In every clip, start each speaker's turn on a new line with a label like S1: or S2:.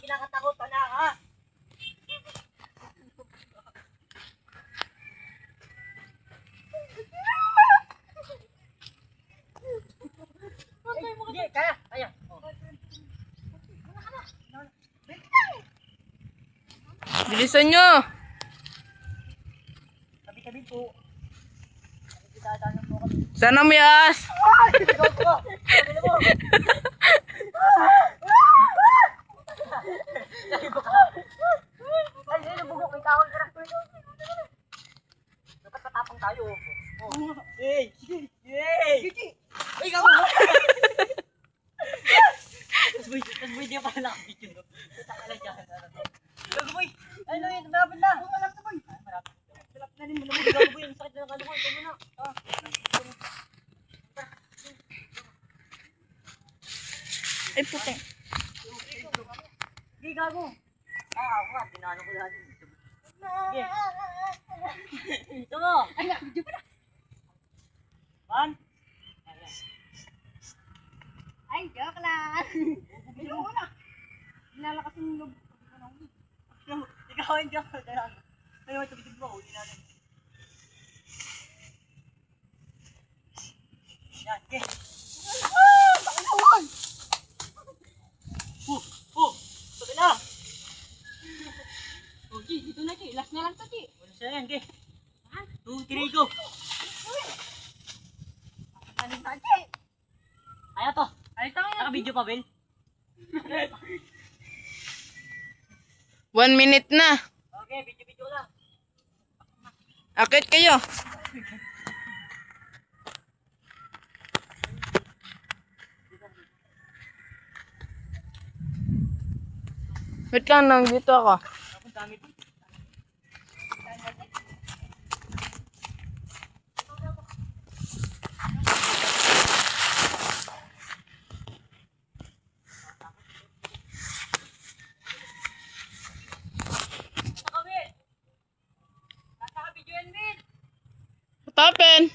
S1: kinakatakutan na ha. Hindi, kaya, kaya.
S2: Bilisan nyo.
S1: Tabi-tabi po. Dadaanan po kami.
S2: Sana mayas.
S1: Go, go. Tabi na mo. Ay, nabugok. May kahon ka na. Dapat patapang tayo. Hey! Hey! Ay, kamo! Tapos boy, di pa pala nakabidyo. Kita ka lang dyan. Gago boy! Ay, no, yun. Malapit na. Malapit na boy. Malapit na rin. Malapit na gago boy. Ang sakit na ng kalo boy. Ito muna.
S2: Ay, puti.
S1: Hindi, gago. Ako nga. Tinano ko lahat. Sige. Ito mo. Ay, nakabidyo pa na. Man?
S3: Ay, joke lang. Ano mo na? Nalakas yung loob.
S1: Ikaw hindi ako. Ayaw, tabitid mo. Huli natin. Yan, okay. Sabi na.
S3: Oh, G, dito na, G. Last na lang to, G.
S1: Wala siya yan, okay. 2, 3, go.
S3: Ano sa G?
S1: Kaya to.
S3: Ay, tangin na.
S1: Naka-video pa, Bel?
S2: 1 minute na.
S1: Okay, video lang.
S2: Akit kayo. Wait lang, nandito ako.
S1: Ang dami po.
S2: What happened?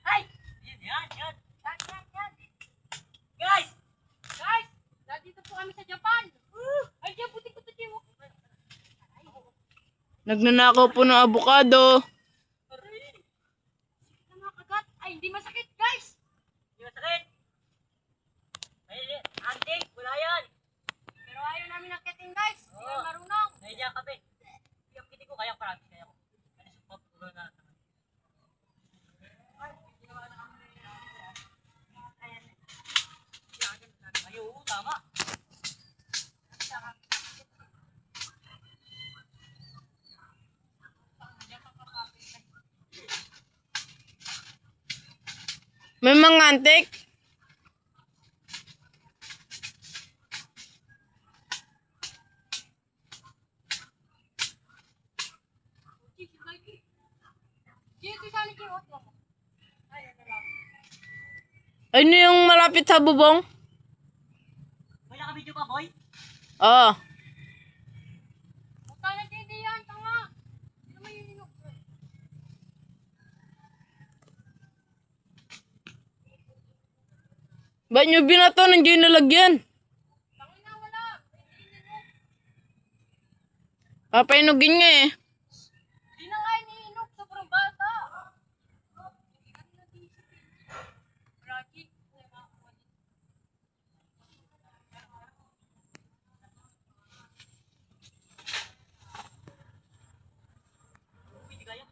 S3: Ay!
S1: Yan.
S3: Yan.
S1: Guys!
S3: Guys! Nandito po kami sa Japan. Ay, G, puti ko to, G.
S2: Nagnanakaw po ng abukado.
S3: Mga kagat. Ay, hindi masakit, guys.
S1: Di ba sakit? Anting, wala yan.
S3: Pero ayaw namin nakitin, guys. Hindi
S1: Oo.
S3: na marunong.
S1: Nahiya ka, Bel. Yung kiti ko, kaya practice kaya ko. Ano sa pag-ulo na. Ay, oo, tama.
S2: May mga antik.
S3: G, ito sana, G. Ay, ano lang.
S2: Ano yung malapit sa bubong?
S1: May naka-video pa, boy?
S2: Oo.
S3: Huwag ka na, G, hindi yan. Tanga. Hindi naman yun yun.
S2: Ba't nyo binato? Nandiyo yung nalagyan.
S3: Tangin na, wala.
S2: Papainugin nga eh.
S3: Hindi na nga iniinom. Sobrang bata. Rocky.
S1: Hindi kaya.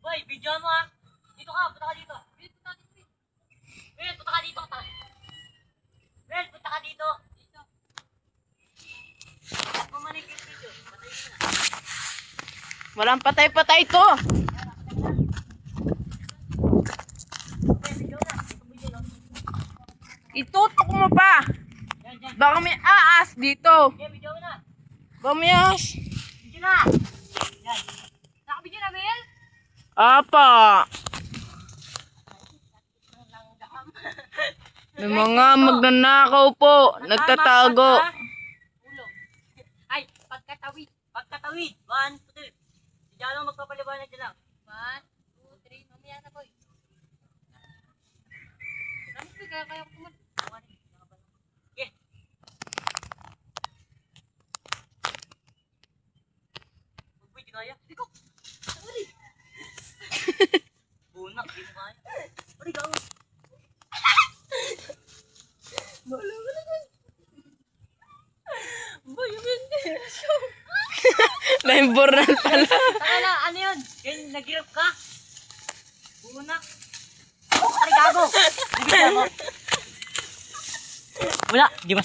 S1: Boy, video mo ha. Dito ka, punta ka dito. Bel, punta ka dito. Bel, punta ka dito. Pumanig yung video. Patayin mo na.
S2: Walang patay-patay to.
S1: Okay, video na. Ito video no.
S2: Itutok mo pa.
S1: Yan.
S2: Baka may aas dito.
S1: Okay, video mo na.
S2: Baka may aas.
S1: Video na. Yan.
S3: Nakabigyan na, Mel?
S2: Apa. May mga magnanakaw po. Nagtatago.
S3: Ulo. Ay, pagkatawid.
S1: Pagkatawid. 1, 2, 3. Si Jalo magpapaliwanag dyan lang.
S3: 1, 2, 3. Mamaya na, boy. Promise, kaya ko naman.
S1: Yeah. Uy, di kaya. Di ko. Sorry. Bunak, di mo kaya. Sorry, gawa.
S3: Boy, hindi.
S2: Member na pala.
S1: Taka na, ano yun? Yan, nag-grab ka? Bunak. Oh, kari gago. Wala, di ba